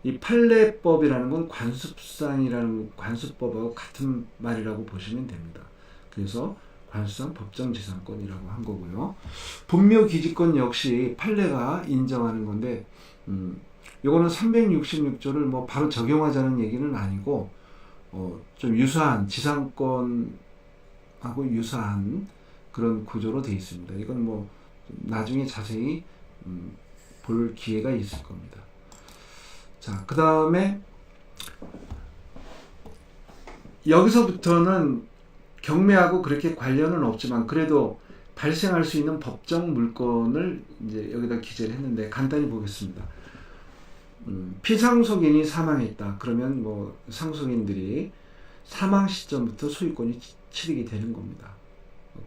이 판례법이라는 건 관습상이라는 관습법하고 같은 말이라고 보시면 됩니다. 그래서 관수상 법정지상권이라고 한 거고요. 분묘기지권 역시 판례가 인정하는 건데, 이거는 366조를 뭐 바로 적용하자는 얘기는 아니고, 좀 유사한 지상권하고 유사한 그런 구조로 되어 있습니다. 이건 뭐 나중에 자세히 볼 기회가 있을 겁니다. 자, 그 다음에 여기서부터는 경매하고 그렇게 관련은 없지만 그래도 발생할 수 있는 법정 물건을 이제 여기다 기재를 했는데 간단히 보겠습니다. 피상속인이 사망했다. 그러면 뭐 상속인들이 사망 시점부터 소유권이 취득이 되는 겁니다.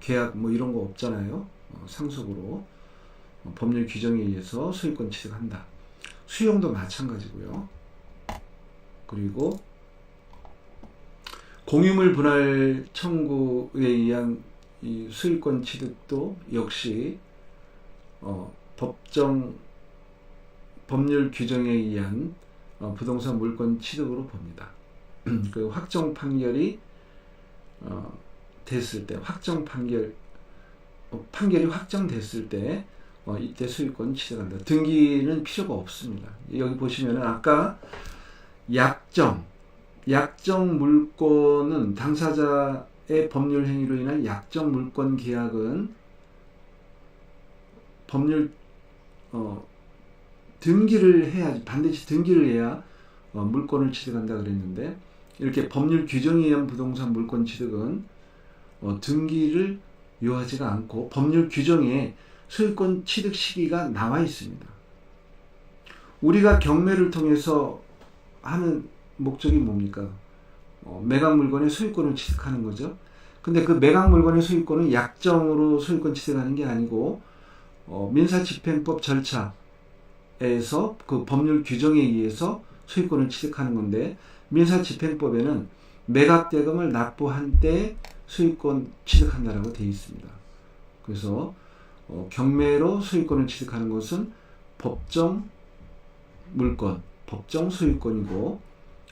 계약 뭐 이런 거 없잖아요. 상속으로 법률 규정에 의해서 소유권 취득한다. 수용도 마찬가지고요. 그리고 공유물 분할 청구에 의한 이 소유권 취득도 역시 법률 규정에 의한 부동산 물권 취득으로 봅니다. 그 확정 판결이 됐을 때, 판결이 확정됐을 때 이때 소유권 취득한다. 등기는 필요가 없습니다. 여기 보시면은 아까 약정 물권은 당사자의 법률 행위로 인한 약정 물권 계약은 법률 등기를 해야지, 반드시 등기를 해야 물권을 취득한다 그랬는데, 이렇게 법률 규정에 의한 부동산 물권 취득은 등기를 요하지가 않고 법률 규정에 소유권 취득 시기가 나와 있습니다. 우리가 경매를 통해서 하는 목적이 뭡니까? 매각 물건의 소유권을 취득하는 거죠. 근데 그 매각 물건의 소유권은 약정으로 소유권 취득하는 게 아니고 민사집행법 절차에서 그 법률 규정에 의해서 소유권을 취득하는 건데, 민사집행법에는 매각대금을 납부한 때 소유권 취득한다라고 되어 있습니다. 그래서 경매로 소유권을 취득하는 것은 법정 물권, 법정 소유권이고,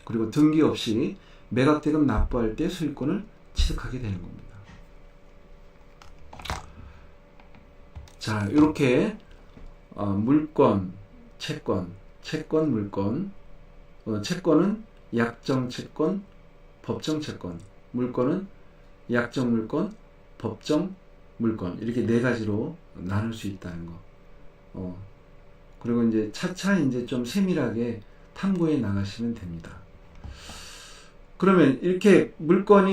그리고 등기 없이 매각대금 납부할 때 소유권을 취득하게 되는 겁니다. 자, 이렇게 물권, 채권, 물권, 채권은 약정 채권, 법정 채권, 물권은 약정 물권, 법정 물권, 이렇게 네 가지로 나눌 수 있다는 거. 그리고 이제 차차 이제 좀 세밀하게 탐구해 나가시면 됩니다. 그러면 이렇게 물권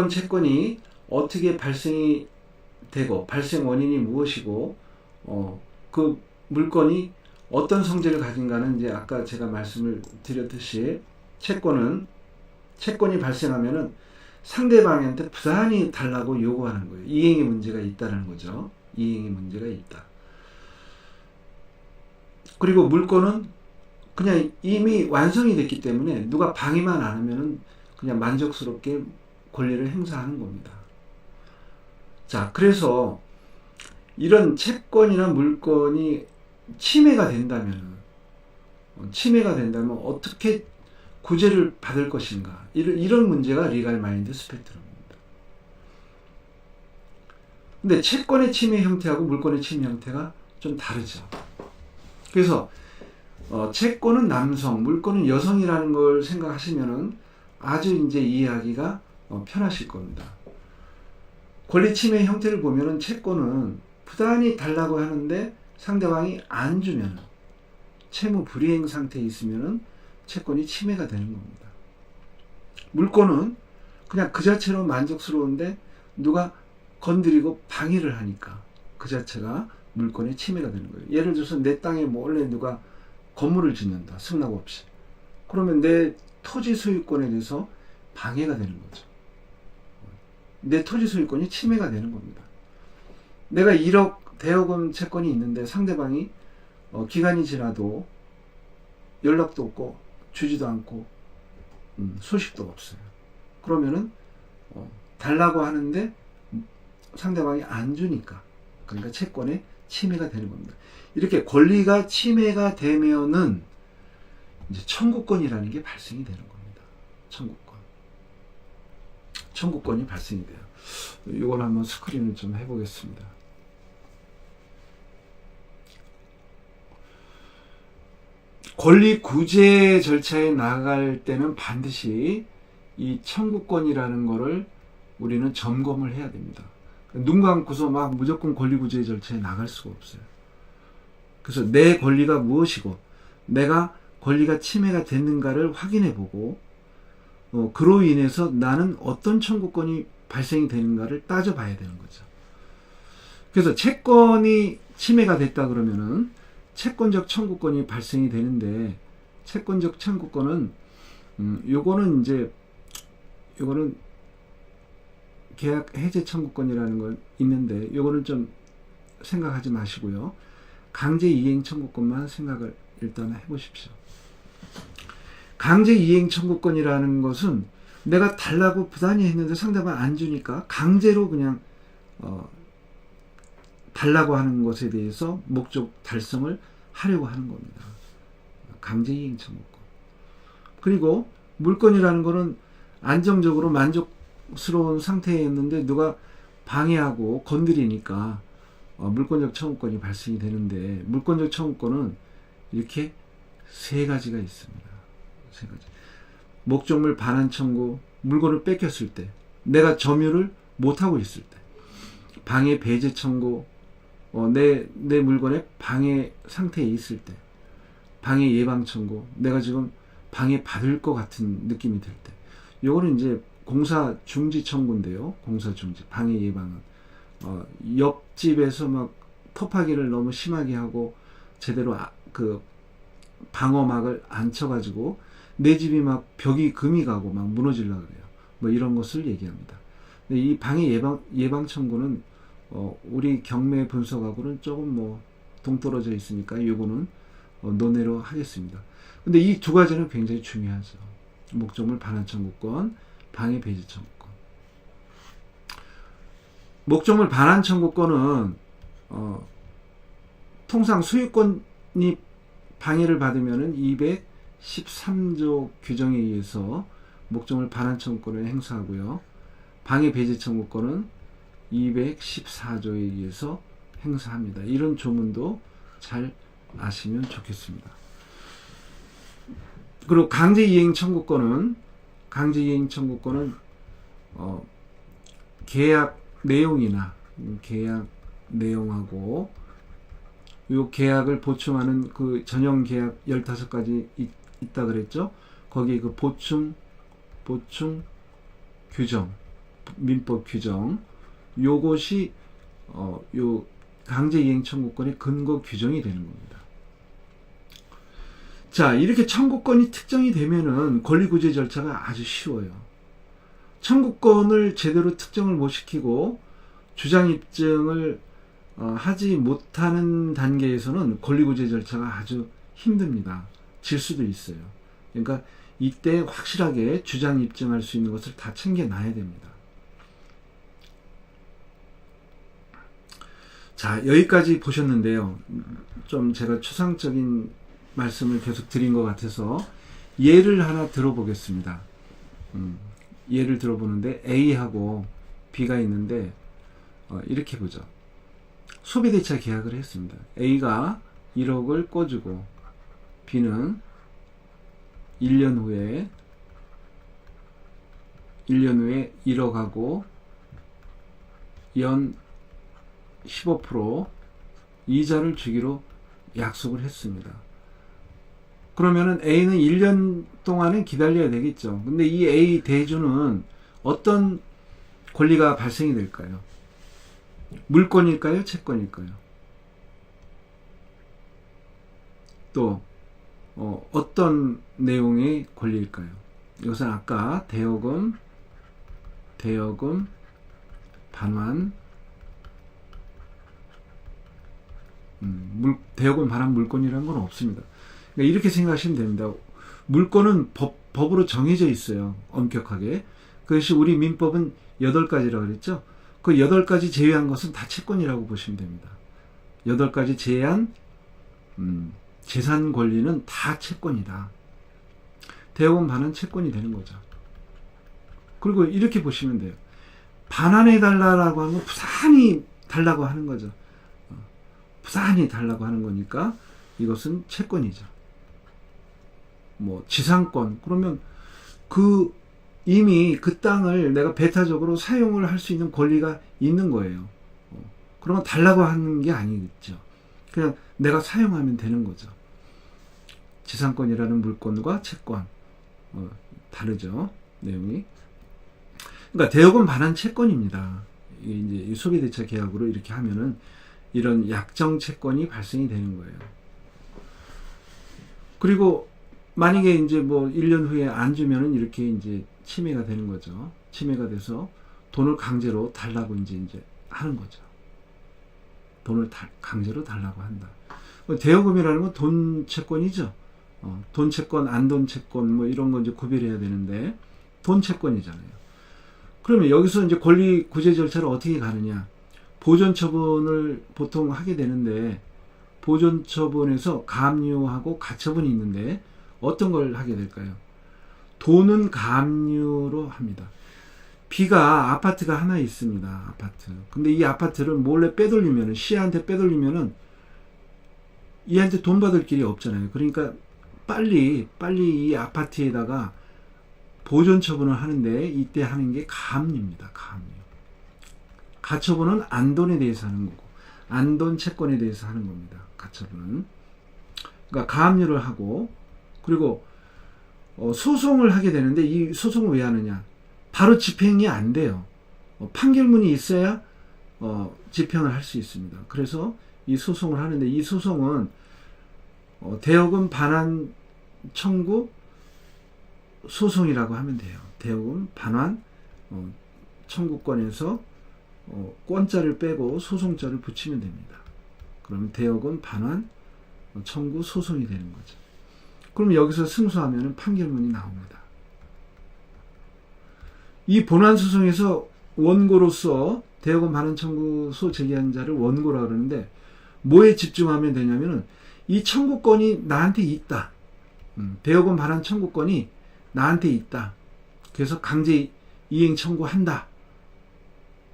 채권이 어떻게 발생이 되고, 발생 원인이 무엇이고, 그 물건이 어떤 성질을 가진가는 이제 아까 제가 말씀을 드렸듯이 채권이 발생하면은 상대방한테 부단히 달라고 요구하는 거예요. 이행의 문제가 있다는 거죠. 이행의 문제가 있다. 그리고 물건은 그냥 이미 완성이 됐기 때문에 누가 방해만 안 하면은 그냥 만족스럽게 권리를 행사하는 겁니다. 자, 그래서 이런 채권이나 물건이 침해가 된다면 어떻게 구제를 받을 것인가? 이런 문제가 리갈 마인드 스펙트럼입니다. 근데 채권의 침해 형태하고 물건의 침해 형태가 좀 다르죠. 그래서 채권은 남성, 물건은 여성이라는 걸 생각하시면은 아주 이제 이해하기가 편하실 겁니다. 권리 침해 형태를 보면은 채권은 부단히 달라고 하는데 상대방이 안 주면 채무 불이행 상태에 있으면은 채권이 침해가 되는 겁니다. 물건은 그냥 그 자체로 만족스러운데 누가 건드리고 방해를 하니까 그 자체가 물건의 침해가 되는 거예요. 예를 들어서 내 땅에 몰래 누가 건물을 짓는다. 승낙 없이. 그러면 내 토지 소유권에 대해서 방해가 되는 거죠. 내 토지 소유권이 침해가 되는 겁니다. 내가 1억 대여금 채권이 있는데 상대방이 기간이 지나도 연락도 없고 주지도 않고 소식도 없어요. 그러면은 달라고 하는데 상대방이 안 주니까, 그러니까 채권의 침해가 되는 겁니다. 이렇게 권리가 침해가 되면은 이제 청구권이라는 게 발생이 되는 겁니다. 청구권이 발생이 돼요. 이걸 한번 스크린을 좀 해보겠습니다. 권리 구제 절차에 나갈 때는 반드시 이 청구권이라는 거를 우리는 점검을 해야 됩니다. 눈 감고서 막 무조건 권리 구제 절차에 나갈 수가 없어요. 그래서 내 권리가 무엇이고 내가 권리가 침해가 됐는가를 확인해 보고 그로 인해서 나는 어떤 청구권이 발생이 되는가를 따져봐야 되는 거죠. 그래서 채권이 침해가 됐다 그러면은 채권적 청구권이 발생이 되는데, 채권적 청구권은 요거는 계약 해제 청구권이라는 건 있는데 요거는 좀 생각하지 마시고요. 강제 이행 청구권만 생각을 일단 해보십시오. 강제 이행 청구권이라는 것은 내가 달라고 부단히 했는데 상대방 안 주니까 강제로 그냥 달라고 하는 것에 대해서 목적 달성을 하려고 하는 겁니다. 강제 이행 청구권. 그리고 물건이라는 것은 안정적으로 만족스러운 상태였는데 누가 방해하고 건드리니까 물권적 청구권이 발생이 되는데, 물권적 청구권은 이렇게 세 가지가 있습니다. 세 가지. 목적물 반환 청구, 물건을 뺏겼을 때, 내가 점유를 못하고 있을 때, 방해 배제 청구, 내 물건에 방해 상태에 있을 때, 방해 예방 청구, 내가 지금 방해 받을 것 같은 느낌이 들 때, 요거는 이제 공사 중지 청구인데요. 공사 중지, 방해 예방은 옆집에서 막 토파기를 너무 심하게 하고 제대로 그 방어막을 안 쳐가지고 내 집이 막 벽이 금이 가고 막 무너지려고 그래요. 뭐 이런 것을 얘기합니다. 근데 이 방해 예방 청구는 우리 경매 분석하고는 조금 뭐 동떨어져 있으니까 요거는 논외로 하겠습니다. 근데 이 두 가지는 굉장히 중요하죠. 목적물 반환 청구권, 방해 배제 청구권. 목적물 반환 청구권은 통상 소유권이 방해를 받으면은 213조 규정에 의해서 목적물 반환 청구권을 행사하고요. 방해 배제 청구권은 214조에 의해서 행사합니다. 이런 조문도 잘 아시면 좋겠습니다. 그리고 강제이행 청구권은 계약 내용이나 계약 내용하고 요 계약을 보충하는 그 전형 계약 15가지 있다 그랬죠? 거기에 그 보충 규정, 민법 규정, 요것이 요 강제이행 청구권의 근거 규정이 되는 겁니다. 자, 이렇게 청구권이 특정이 되면은 권리구제 절차가 아주 쉬워요. 청구권을 제대로 특정을 못 시키고 주장 입증을 하지 못하는 단계에서는 권리구제 절차가 아주 힘듭니다. 질 수도 있어요. 그러니까 이때 확실하게 주장 입증할 수 있는 것을 다 챙겨놔야 됩니다. 자, 여기까지 보셨는데요. 좀 제가 추상적인 말씀을 계속 드린 것 같아서 예를 하나 들어보겠습니다. 예를 들어보는데 A하고 B가 있는데 이렇게 보죠. 소비대차 계약을 했습니다. A가 1억을 꿔주고 B는 1년 후에 1억하고 연 15% 이자를 주기로 약속을 했습니다. 그러면은 A는 1년 동안은 기다려야 되겠죠. 근데 이 A 대주는 어떤 권리가 발생이 될까요? 물권일까요? 채권일까요? 또 어떤 내용의 권리일까요? 이것은 아까 대여금, 반환, 대여금, 반환, 물권이라는 건 없습니다. 그러니까 이렇게 생각하시면 됩니다. 물권은 법으로 정해져 있어요. 엄격하게. 그것이 우리 민법은 8가지라고 그랬죠. 그 8가지 제외한 것은 다 채권이라고 보시면 됩니다. 8가지 제외한 재산 권리는 다 채권이다. 대여금, 반환 채권이 되는 거죠. 그리고 이렇게 보시면 돼요. 반환해 달라고 하는 건 부산히 달라고 하는 거죠. 부산히 달라고 하는 거니까 이것은 채권이죠. 뭐 지상권, 그러면 이미 그 땅을 내가 배타적으로 사용을 할 수 있는 권리가 있는 거예요. 그러면 달라고 하는 게 아니겠죠. 그냥 내가 사용하면 되는 거죠. 지상권이라는 물권과 채권 다르죠, 내용이. 그러니까 대여금, 반환 채권입니다. 이제 소비대차 계약으로 이렇게 하면은 이런 약정 채권이 발생이 되는 거예요. 그리고 만약에 이제 뭐 1년 후에 안 주면은 이렇게 이제 침해가 되는 거죠. 침해가 돼서 돈을 강제로 달라고 이제 하는 거죠. 돈을 강제로 달라고 한다. 대여금이라는 건 돈 채권이죠. 돈 채권, 안 돈 채권 뭐 이런 거 이제 구별해야 되는데 돈 채권이잖아요. 그러면 여기서 이제 권리 구제 절차를 어떻게 가느냐? 보존 처분을 보통 하게 되는데 보존 처분에서 가압류하고 가처분이 있는데 어떤 걸 하게 될까요? 돈은 가압류로 합니다. B가 아파트가 하나 있습니다. 아파트. 근데 이 아파트를 몰래 빼돌리면은, C한테 빼돌리면은 얘한테 돈 받을 길이 없잖아요. 그러니까 빨리 이 아파트에다가 보존 처분을 하는데 이때 하는 게 가압류입니다. 가압류. 가처분은 안돈에 대해서 하는 거고 안돈 채권에 대해서 하는 겁니다. 가처분은. 그러니까 가압류를 하고, 그리고 소송을 하게 되는데 이 소송을 왜 하느냐? 바로 집행이 안 돼요. 판결문이 있어야 집행을 할 수 있습니다. 그래서 이 소송을 하는데 이 소송은 대여금 반환 청구 소송이라고 하면 돼요. 대여금 반환 청구권에서 권자를 빼고 소송자를 붙이면 됩니다. 그러면 대여금 반환 청구 소송이 되는 거죠. 그럼 여기서 승소하면 판결문이 나옵니다. 이 본안소송에서 원고로서 대여금 반환 청구소 제기한 자를 원고라 그러는데 뭐에 집중하면 되냐면은 이 청구권이 나한테 있다. 대여금 반환 청구권이 나한테 있다. 그래서 강제 이행 청구한다.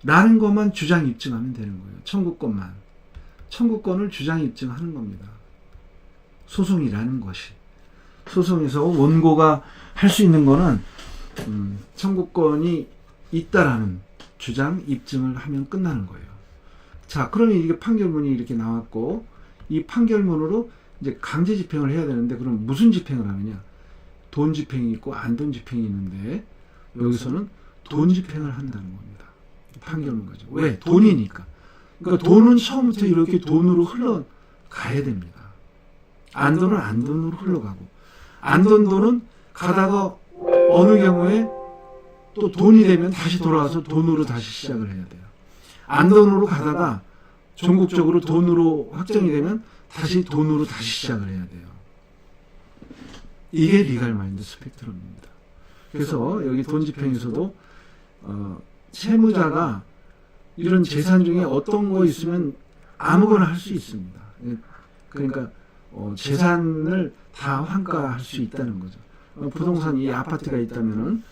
라는 것만 주장 입증하면 되는 거예요. 청구권만. 청구권을 주장 입증하는 겁니다. 소송이라는 것이. 소송에서 원고가 할 수 있는 거는 청구권이 있다라는 주장 입증을 하면 끝나는 거예요. 자, 그러면 이게 판결문이 이렇게 나왔고 이 판결문으로 이제 강제 집행을 해야 되는데 그럼 무슨 집행을 하느냐? 돈 집행이 있고 안 돈 집행이 있는데 여기서는 돈 집행을 한다는 겁니다. 판결문 거죠. 왜? 돈이니까. 그러니까 돈은 처음부터 이렇게 돈으로 흘러가야 됩니다. 안돈은 안돈으로 흘러가고, 안돈 돈은 가다가 어느 경우에 또 돈이 되면 다시 돌아와서 돈으로 다시 시작을 해야 돼요. 안돈으로 가다가 전국적으로 돈으로 확정이 되면 다시 돈으로 다시 시작을 해야 돼요. 이게 리갈 마인드 스펙트럼입니다. 그래서 여기 돈 지평에서도 채무자가 이런 재산 중에 어떤 거 있으면 아무거나 할 수 있습니다. 그러니까 재산을 다 환가할 수 있다는 거죠. 부동산 이 아파트가 있다면은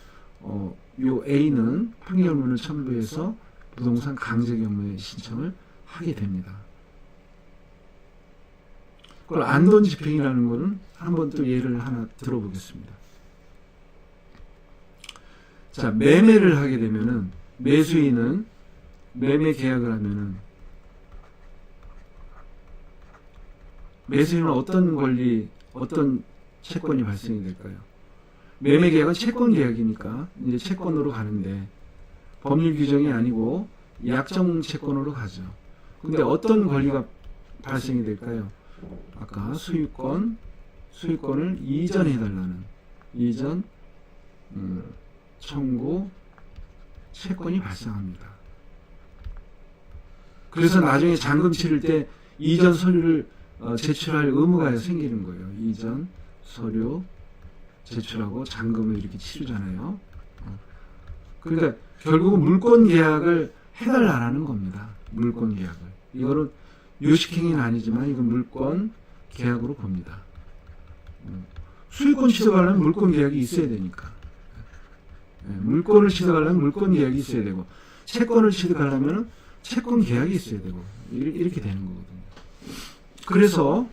요 A는 판결문을 첨부해서 부동산 강제경매 신청을 하게 됩니다. 그걸 안돈 집행이라는 거는 한번 또 예를 하나 들어보겠습니다. 자, 매매를 하게 되면은 매수인은 매매 계약을 하면은 매수인은 어떤 권리, 어떤 채권이 발생이 될까요? 매매 계약은 채권 계약이니까 이제 채권으로 가는데 법률 규정이 아니고 약정 채권으로 가죠. 근데 어떤 권리가 발생이 될까요? 아까 소유권을 이전해달라는 이전 청구 채권이 발생합니다. 그래서 나중에 잔금 치를 때 이전 서류를 제출할 의무가 생기는 거예요. 이전 서류 제출하고 잔금을 이렇게 치르잖아요. 그러니까 결국은 물권 계약을 해달라는 겁니다. 물권 계약을. 이거는 요식행위는 아니지만 이건 물권 계약으로 봅니다. 수익권 취득하려면 물권 계약이 있어야 되니까. 물권을 취득하려면 물권 계약이 있어야 되고, 채권을 취득하려면 채권 계약이 있어야 되고, 이렇게 되는 거거든요. 그래서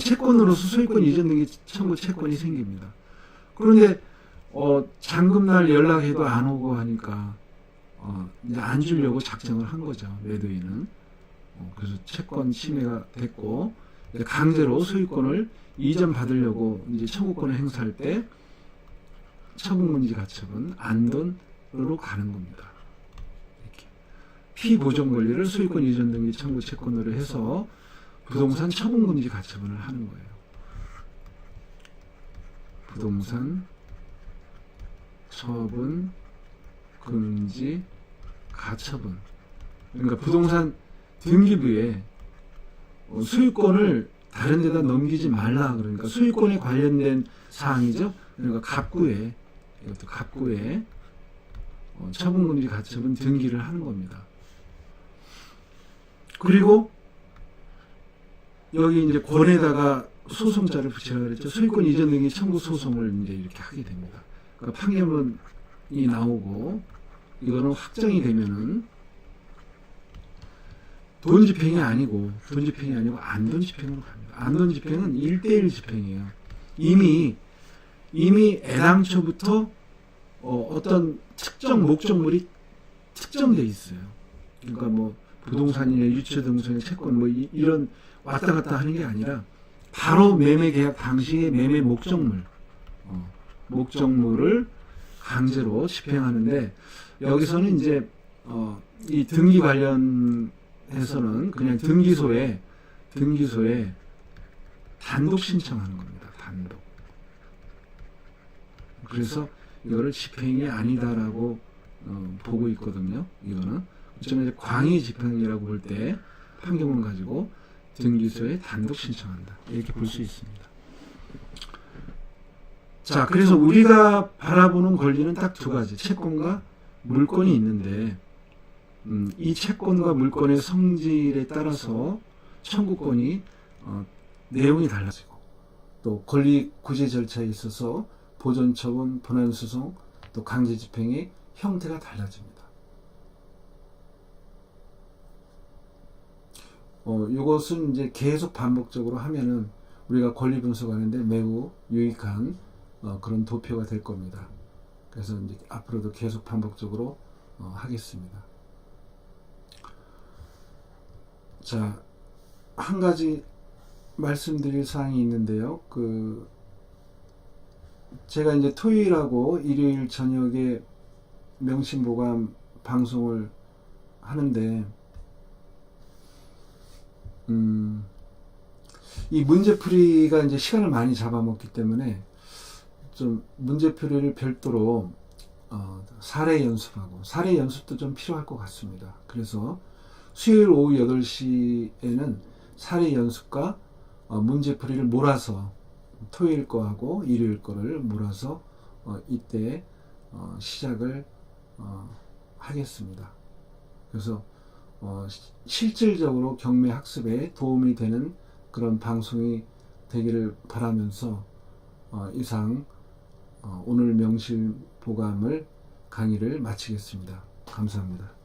채권으로서 소유권 이전 등기 청구 채권이 생깁니다. 그런데 잔금날 연락해도 안 오고 하니까 이제 안 주려고 작정을 한 거죠, 매도인은. 그래서 채권 침해가 됐고 강제로 소유권을 이전 받으려고 이제 청구권을 행사할 때 처분금지 가처분 안돈으로 가는 겁니다. 이렇게 피보존 권리를 소유권 이전 등기 청구 채권으로 해서 부동산 처분금지 가처분을 하는 거예요. 부동산 처분 금지 가처분. 그러니까 부동산 등기부에 소유권을 다른 데다 넘기지 말라. 그러니까 소유권에 관련된 사항이죠. 그러니까 갑구에, 이것도 갑구에 처분금지 가처분 등기를 하는 겁니다. 그리고 여기 이제 권에다가 소송자를 붙이라 그랬죠. 소유권 이전 등기 청구 소송을 이제 이렇게 하게 됩니다. 그러니까 판결문이 나오고 이거는 확정이 되면은 돈 집행이 아니고 안돈 집행으로 갑니다. 안돈 집행은 1대1 집행이에요. 이미 애당초부터 어떤 특정 목적물이 특정돼 있어요. 그러니까 뭐 부동산이나 유치등록증 채권 뭐 이런 왔다 갔다 하는 게 아니라 바로 매매 계약 당시의 매매 목적물을 강제로 집행하는데, 여기서는 이제 이 등기 관련해서는 그냥 등기소에 단독 신청하는 겁니다. 단독. 그래서 이거를 집행이 아니다라고 보고 있거든요. 이거는 어쩌면 광의 집행이라고 볼 때 판결문 가지고 등기소에 단독 신청한다, 이렇게 볼 수 있습니다. 자, 그래서 우리가 바라보는 권리는 딱 두 가지, 채권과 물권이 있는데 이 채권과 물권의 성질에 따라서 청구권이 내용이 달라지고, 또 권리 구제 절차에 있어서 보존 처분, 분할 소송, 또 강제 집행의 형태가 달라집니다. 이것은 이제 계속 반복적으로 하면은 우리가 권리 분석하는데 매우 유익한 그런 도표가 될 겁니다. 그래서 이제 앞으로도 계속 반복적으로 하겠습니다. 자, 한 가지 말씀드릴 사항이 있는데요. 제가 이제 토요일하고 일요일 저녁에 명심보감 방송을 하는데 이 문제풀이가 이제 시간을 많이 잡아먹기 때문에 좀 문제풀이를 별도로 사례 연습하고 사례 연습도 좀 필요할 것 같습니다. 그래서 수요일 오후 8시에는 사례 연습과 문제풀이를 몰아서 토요일 거하고 일요일 거를 몰아서 이때 시작을 하겠습니다. 그래서 실질적으로 경매 학습에 도움이 되는 그런 방송이 되기를 바라면서 이상 오늘 명실보감을 강의를 마치겠습니다. 감사합니다.